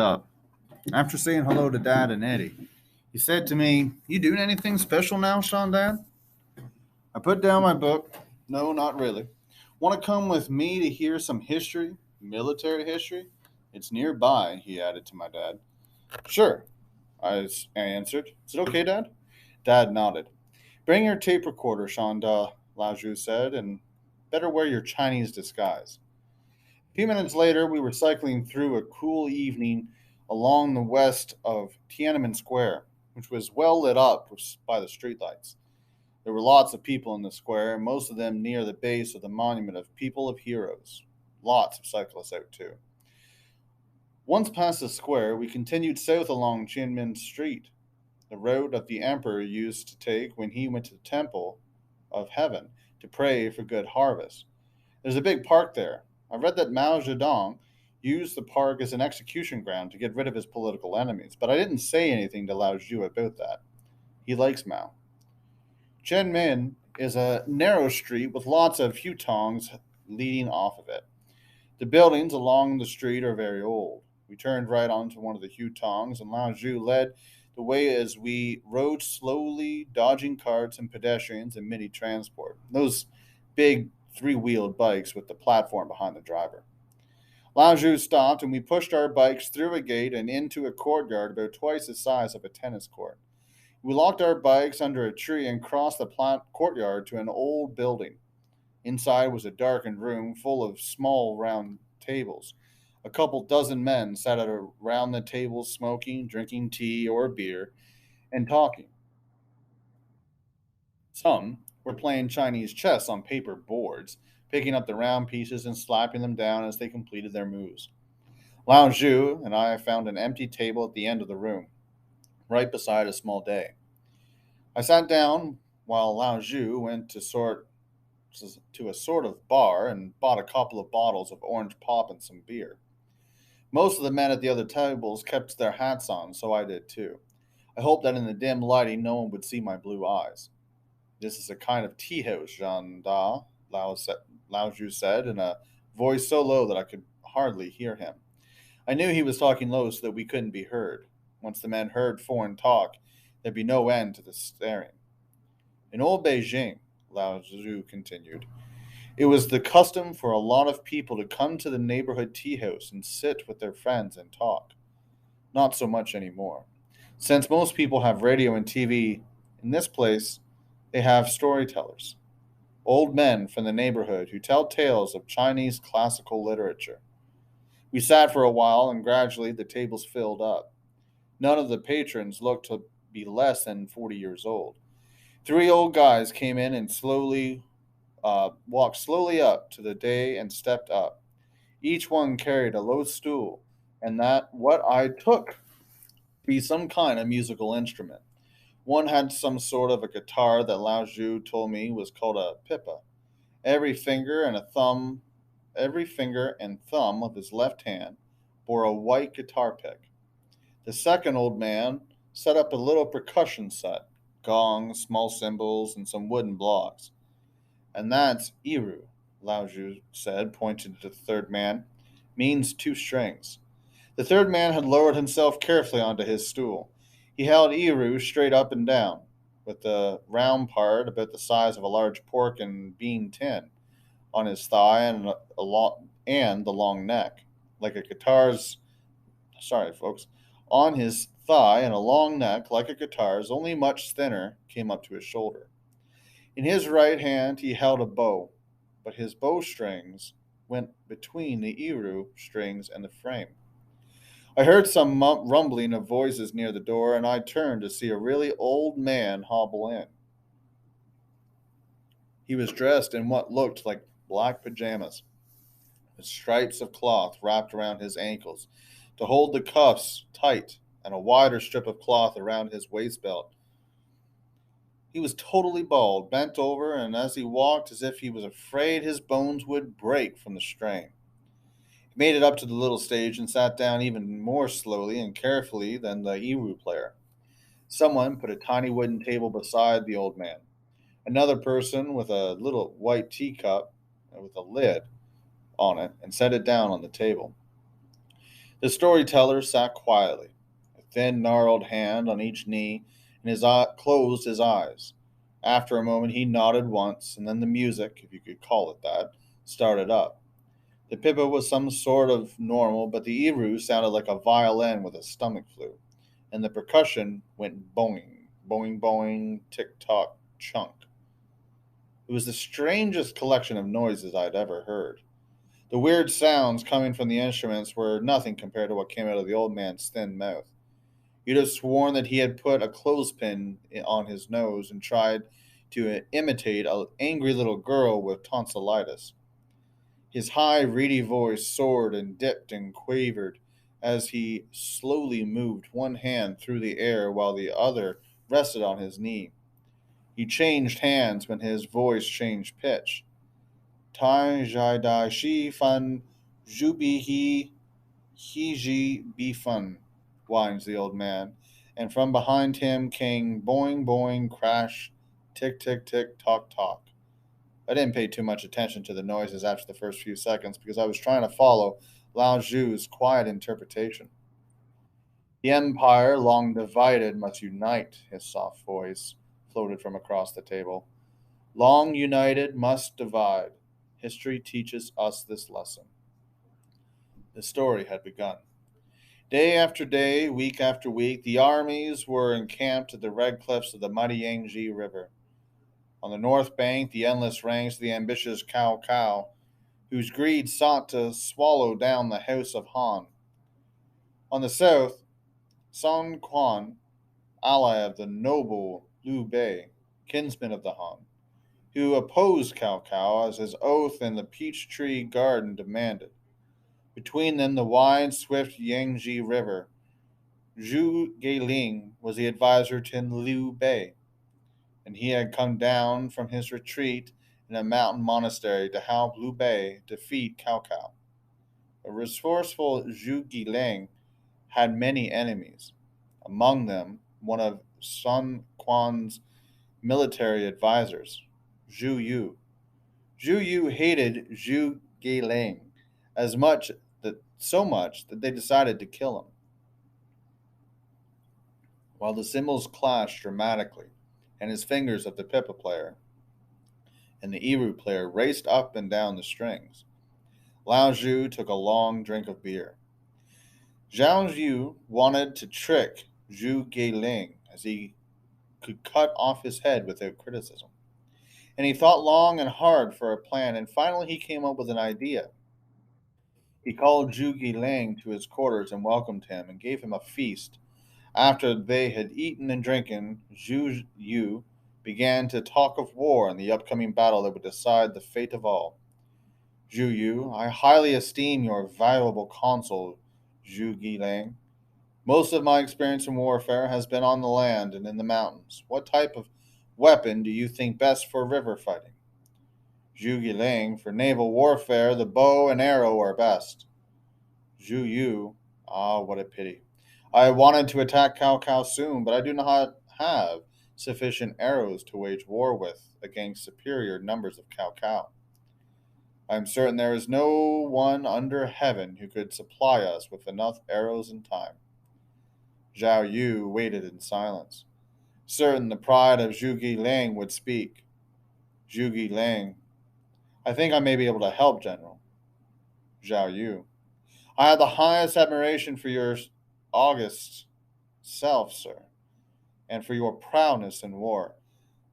Up. After saying hello to Dad and Eddie, he said to me, "You doing anything special now, Sean, Dad?" I put down my book. No, not really. Want to come with me to hear some history, military history? It's nearby, he added to my dad. Sure, I answered. Is it okay, Dad? Dad nodded. Bring your tape recorder, Shanda, Laju said, and better wear your Chinese disguise. A few minutes later, we were cycling through a cool evening along the west of Tiananmen Square, which was well lit up by the streetlights. There were lots of people in the square, most of them near the base of the monument of People of Heroes. Lots of cyclists out too. Once past the square, we continued south along Tiananmen Street, the road that the emperor used to take when he went to the Temple of Heaven to pray for good harvest. There's a big park there. I read that Mao Zedong used the park as an execution ground to get rid of his political enemies, but I didn't say anything to Lao Zhu about that. He likes Mao. Chenmin is a narrow street with lots of hutongs leading off of it. The buildings along the street are very old. We turned right onto one of the hutongs, and Lao Zhu led the way as we rode slowly, dodging carts and pedestrians and mini transport. Those big three-wheeled bikes with the platform behind the driver. Lao Zhu stopped, and we pushed our bikes through a gate and into a courtyard about twice the size of a tennis court. We locked our bikes under a tree and crossed the courtyard to an old building. Inside was a darkened room full of small round tables. A couple dozen men sat around the tables smoking, drinking tea or beer, and talking. Some were playing Chinese chess on paper boards, picking up the round pieces and slapping them down as they completed their moves. Lao Zhu and I found an empty table at the end of the room, right beside a small day. I sat down while Lao Zhu went to a sort of bar and bought a couple of bottles of orange pop and some beer. Most of the men at the other tables kept their hats on, so I did too. I hoped that in the dim lighting no one would see my blue eyes. This is a kind of tea house, Jean Da, Lao Zhu said in a voice so low that I could hardly hear him. I knew he was talking low so that we couldn't be heard. Once the men heard foreign talk, there'd be no end to the staring. In old Beijing, Lao Zhu continued, it was the custom for a lot of people to come to the neighborhood tea house and sit with their friends and talk. Not so much anymore. Since most people have radio and TV, in this place, they have storytellers, old men from the neighborhood who tell tales of Chinese classical literature. We sat for a while, and gradually the tables filled up. None of the patrons looked to be less than 40 years old. Three old guys came in and walked slowly up to the day and stepped up. Each one carried a low stool, and that what I took to be some kind of musical instrument. One had some sort of a guitar that Lao Zhu told me was called a pipa. Every finger and a thumb, every finger and thumb of his left hand bore a white guitar pick. The second old man set up a little percussion set, gongs, small cymbals, and some wooden blocks. And that's Iru, Lao Zhu said, pointing to the third man. Means two strings. The third man had lowered himself carefully onto his stool. He held Iru straight up and down, with the round part about the size of a large pork and bean tin on his thigh and the long neck, like a guitar's. Sorry, folks. On his thigh and a long neck, like a guitar's, only much thinner, came up to his shoulder. In his right hand he held a bow, but his bowstrings went between the Iru strings and the frame. I heard some rumbling of voices near the door, and I turned to see a really old man hobble in. He was dressed in what looked like black pajamas, with stripes of cloth wrapped around his ankles to hold the cuffs tight, and a wider strip of cloth around his waist belt. He was totally bald, bent over, and as he walked, as if he was afraid his bones would break from the strain. He made it up to the little stage and sat down even more slowly and carefully than the Iru player. Someone put a tiny wooden table beside the old man. Another person with a little white teacup with a lid on it and set it down on the table. The storyteller sat quietly, a thin, gnarled hand on each knee, and closed his eyes. After a moment, he nodded once, and then the music, if you could call it that, started up. The pipa was some sort of normal, but the Eru sounded like a violin with a stomach flu, and the percussion went boing, boing, boing, tick tock, chunk. It was the strangest collection of noises I'd ever heard. The weird sounds coming from the instruments were nothing compared to what came out of the old man's thin mouth. You'd have sworn that he had put a clothespin on his nose and tried to imitate an angry little girl with tonsillitis. His high, reedy voice soared and dipped and quavered as he slowly moved one hand through the air while the other rested on his knee. He changed hands when his voice changed pitch. Tai Jai Dai Shi Fan Jubi He Ji Bi Fun, whines the old man, and from behind him came boing boing crash, tick tick tick tock tock. I didn't pay too much attention to the noises after the first few seconds because I was trying to follow Lao Zhu's quiet interpretation. The empire, long divided, must unite, his soft voice floated from across the table. Long united must divide. History teaches us this lesson. The story had begun. Day after day, week after week, the armies were encamped at the red cliffs of the mighty Yangtze River. On the north bank, the endless ranks of the ambitious Cao Cao, whose greed sought to swallow down the house of Han. On the south, Sun Quan, ally of the noble Liu Bei, kinsman of the Han, who opposed Cao Cao as his oath in the peach tree garden demanded. Between them, the wide, swift Yangtze River. Zhu Geiling was the advisor to Liu Bei, and he had come down from his retreat in a mountain monastery to help Liu Bei defeat Cao Cao. A resourceful Zhu Geiling had many enemies, among them one of Sun Quan's military advisors, Zhu Yu. Zhu Yu hated Zhu Geiling as much that so much that they decided to kill him. While the cymbals clashed dramatically, and his fingers of the pipa player and the Eru player raced up and down the strings, Lao Zhu took a long drink of beer. Zhao Zhu wanted to trick Zhu Geiling as he could cut off his head without criticism. And he thought long and hard for a plan, and finally he came up with an idea. He called Zhu Geiling to his quarters and welcomed him and gave him a feast. After they had eaten and drinking, Zhu Yu began to talk of war and the upcoming battle that would decide the fate of all. Zhu Yu, I highly esteem your valuable counsel, Zhu Geiling. Most of my experience in warfare has been on the land and in the mountains. What type of weapon do you think best for river fighting? Zhu Geiling, for naval warfare, the bow and arrow are best. Zhu Yu, ah, what a pity. I wanted to attack Cao Cao soon, but I do not have sufficient arrows to wage war with against superior numbers of Cao Cao. I am certain there is no one under heaven who could supply us with enough arrows in time. Zhao Yu waited in silence, certain the pride of Zhu Geiling would speak. Zhu Geiling, I think I may be able to help, General. Zhao Yu, I have the highest admiration for your august self, sir, and for your prowess in war.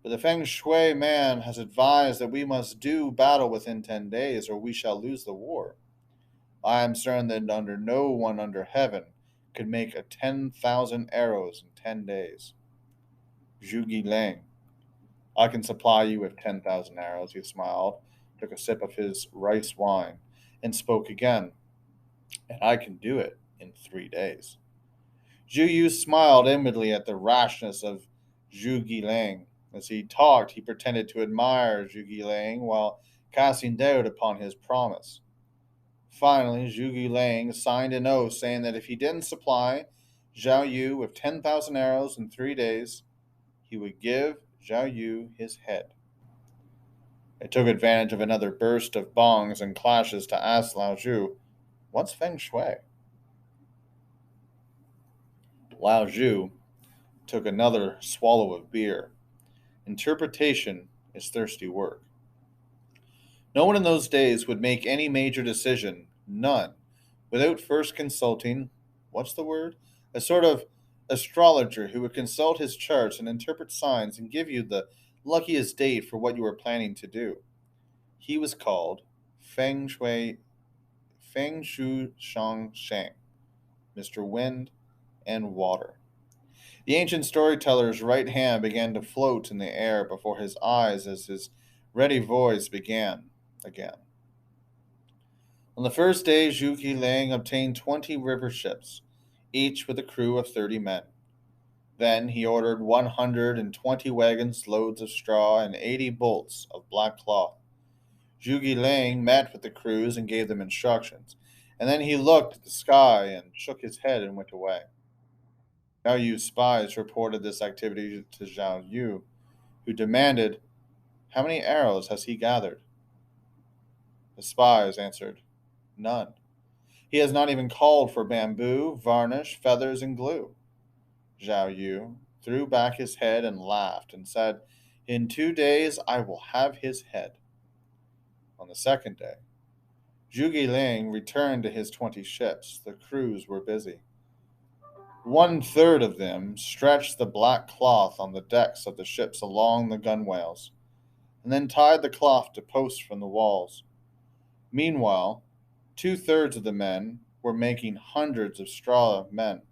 But the Feng Shui man has advised that we must do battle within 10 days, or we shall lose the war. I am certain that under no one under heaven could make a 10,000 arrows in 10 days. Zhu Geiling, I can supply you with 10,000 arrows, he smiled, took a sip of his rice wine, and spoke again. And I can do it in 3 days. Zhu Yu smiled inwardly at the rashness of Zhu Geiling. As he talked, he pretended to admire Zhu Geiling while casting doubt upon his promise. Finally, Zhu Geiling signed an oath saying that if he didn't supply Zhao Yu with 10,000 arrows in 3 days, he would give Zhao Yu his head. I took advantage of another burst of bongs and clashes to ask Lao Zhu, what's Feng Shui? Lao Zhu took another swallow of beer. Interpretation is thirsty work. No one in those days would make any major decision, none, without first consulting, what's the word? A sort of astrologer who would consult his charts and interpret signs and give you the luckiest date for what you were planning to do. He was called Feng Shu Shang Shang, Mr. Wind and Water. The ancient storyteller's right hand began to float in the air before his eyes as his ready voice began again. On the first day, Zhu Liang obtained 20 river ships, each with a crew of 30 men. Then he ordered 120 wagons loads of straw and 80 bolts of black cloth. Zhu Liang met with the crews and gave them instructions, and then he looked at the sky and shook his head and went away. Zhao Yu's spies reported this activity to Zhao Yu, who demanded, "How many arrows has he gathered?" The spies answered, "None. He has not even called for bamboo, varnish, feathers, and glue." Zhao Yu threw back his head and laughed and said, "In 2 days I will have his head." On the second day, Zhu Liang returned to his 20 ships. The crews were busy. One third of them stretched the black cloth on the decks of the ships along the gunwales, and then tied the cloth to posts from the walls. Meanwhile, 2/3 of the men were making hundreds of straw men.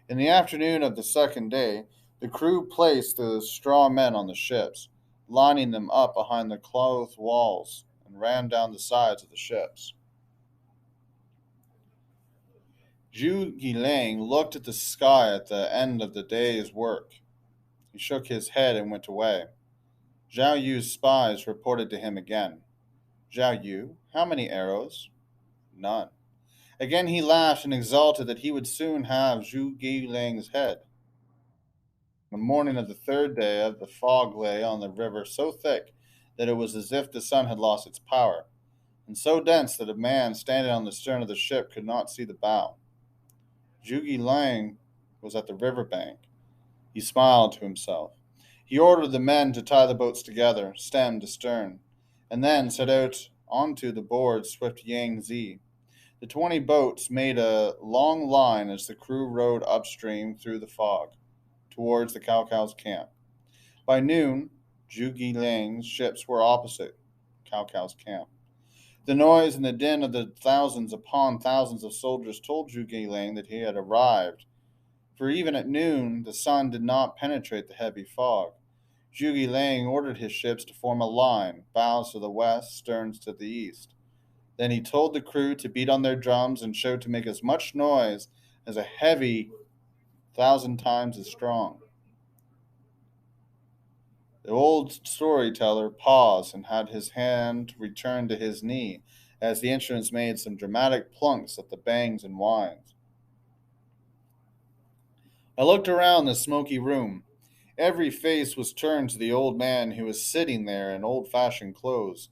In the afternoon of the second day, the crew placed the straw men on the ships, lining them up behind the cloth walls, and ran down the sides of the ships. Zhu Liang looked at the sky at the end of the day's work. He shook his head and went away. Zhao Yu's spies reported to him again. "Zhao Yu, how many arrows?" "None." Again he laughed and exulted that he would soon have Zhu Liang's head. On the morning of the third day, the fog lay on the river so thick that it was as if the sun had lost its power, and so dense that a man standing on the stern of the ship could not see the bow. Zhu Liang was at the river bank. He smiled to himself. He ordered the men to tie the boats together, stem to stern, and then set out onto the board swift Yangtze. The 20 boats made a long line as the crew rowed upstream through the fog, towards the Cao Cao's camp. By noon, Zhu Liang's ships were opposite Cao Cao's camp. The noise and the din of the thousands upon thousands of soldiers told Zhu Liang that he had arrived, for even at noon the sun did not penetrate the heavy fog. Zhu Liang ordered his ships to form a line, bows to the west, sterns to the east. Then he told the crew to beat on their drums and shout to make as much noise as a heavy 1,000 times as strong. The old storyteller paused and had his hand returned to his knee as the instruments made some dramatic plunks at the bangs and whines. I looked around the smoky room. Every face was turned to the old man who was sitting there in old fashioned clothes,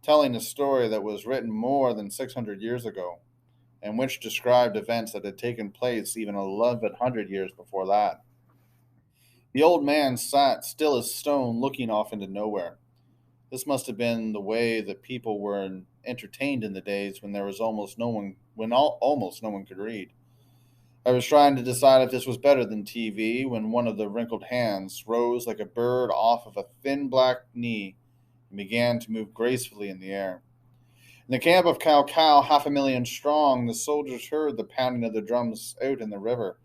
telling a story that was written more than 600 years ago, and which described events that had taken place even 1,100 years before that. The old man sat still as stone, looking off into nowhere. This must have been the way that people were entertained in the days when there was almost no one, almost no one could read. I was trying to decide if this was better than TV when one of the wrinkled hands rose like a bird off of a thin black knee and began to move gracefully in the air. In the camp of Cao Cao, 500,000 strong, the soldiers heard the pounding of the drums out in the river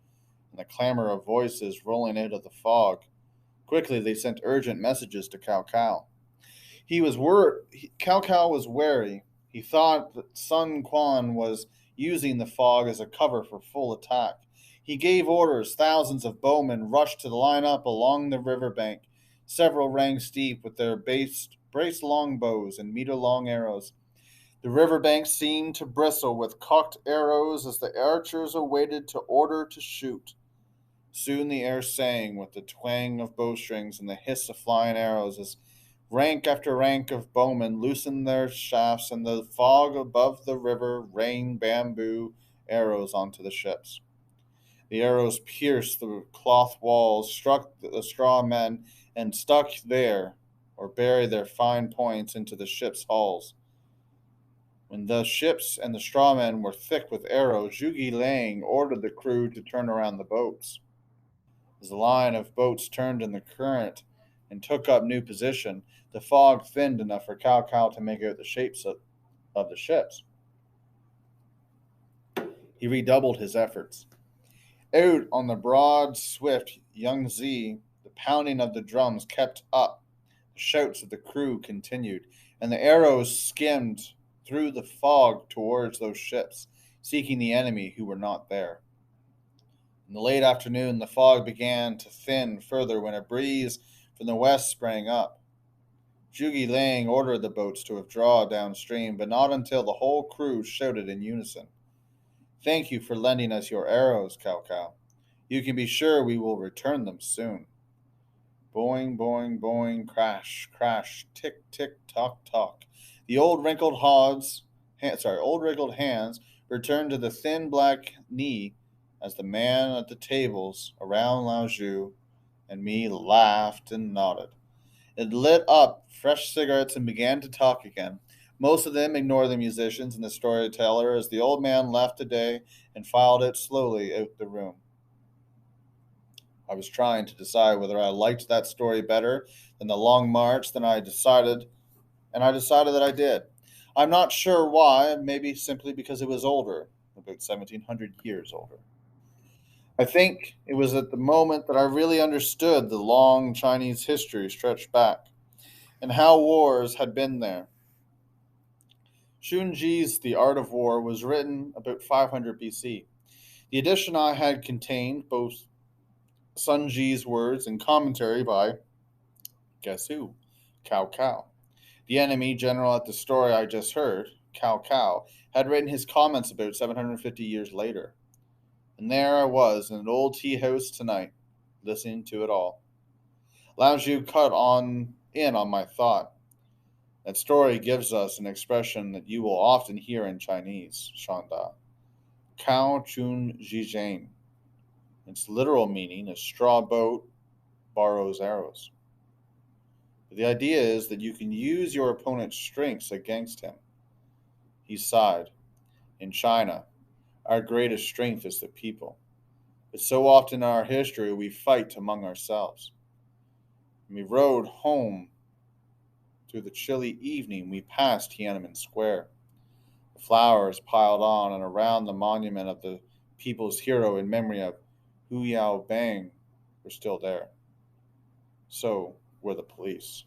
and the clamor of voices rolling out of the fog. Quickly, they sent urgent messages to Cao Cao. Cao Cao was wary. He thought that Sun Quan was using the fog as a cover for full attack. He gave orders. Thousands of bowmen rushed to line up along the river bank, several ranks deep, with their braced longbows and meter-long arrows. The river bank seemed to bristle with cocked arrows as the archers awaited to order to shoot. Soon the air sang with the twang of bowstrings and the hiss of flying arrows as rank after rank of bowmen loosened their shafts, and the fog above the river rained bamboo arrows onto the ships. The arrows pierced the cloth walls, struck the straw men, and stuck there, or buried their fine points into the ship's hulls. When the ships and the straw men were thick with arrows, Zhuge Liang ordered the crew to turn around the boats. As the line of boats turned in the current and took up new position, the fog thinned enough for Cao Cao to make out the shapes of the ships. He redoubled his efforts. Out on the broad, swift Yangtze, the pounding of the drums kept up. The shouts of the crew continued, and the arrows skimmed through the fog towards those ships, seeking the enemy who were not there. In the late afternoon, the fog began to thin further when a breeze from the west sprang up. Zhuge Liang ordered the boats to withdraw downstream, but not until the whole crew shouted in unison. "Thank you for lending us your arrows, Cao Cao. You can be sure we will return them soon." Boing, boing, boing, crash, crash, tick, tick, tock, tock. The old wrinkled hands returned to the thin black knee as the man at the tables around Lao Zhu and me laughed and nodded. It lit up fresh cigarettes and began to talk again. Most of them ignored the musicians and the storyteller as the old man left the day and filed out slowly out the room. I was trying to decide whether I liked that story better than the long march, and I decided that I did. I'm not sure why, maybe simply because it was older, about 1700 years older. I think it was at the moment that I really understood the long Chinese history stretched back and how wars had been there. Shunji's The Art of War was written about 500 BC. The edition I had contained both Sun Ji's words and commentary by, guess who? Cao Cao. The enemy general at the story I just heard, Cao Cao, had written his comments about 750 years later. And there I was in an old tea house tonight, listening to it all. Lao Zhu cut in on my thought. That story gives us an expression that you will often hear in Chinese, Shanda. Cao Chun Zhizhen. Its literal meaning is straw boat borrows arrows. But the idea is that you can use your opponent's strengths against him. He sighed. In China, our greatest strength is the people. But so often in our history we fight among ourselves. When we rode home through the chilly evening, we passed Tiananmen Square. The flowers piled on and around the monument of the people's hero in memory of Hu Yao Bang were still there. So were the police.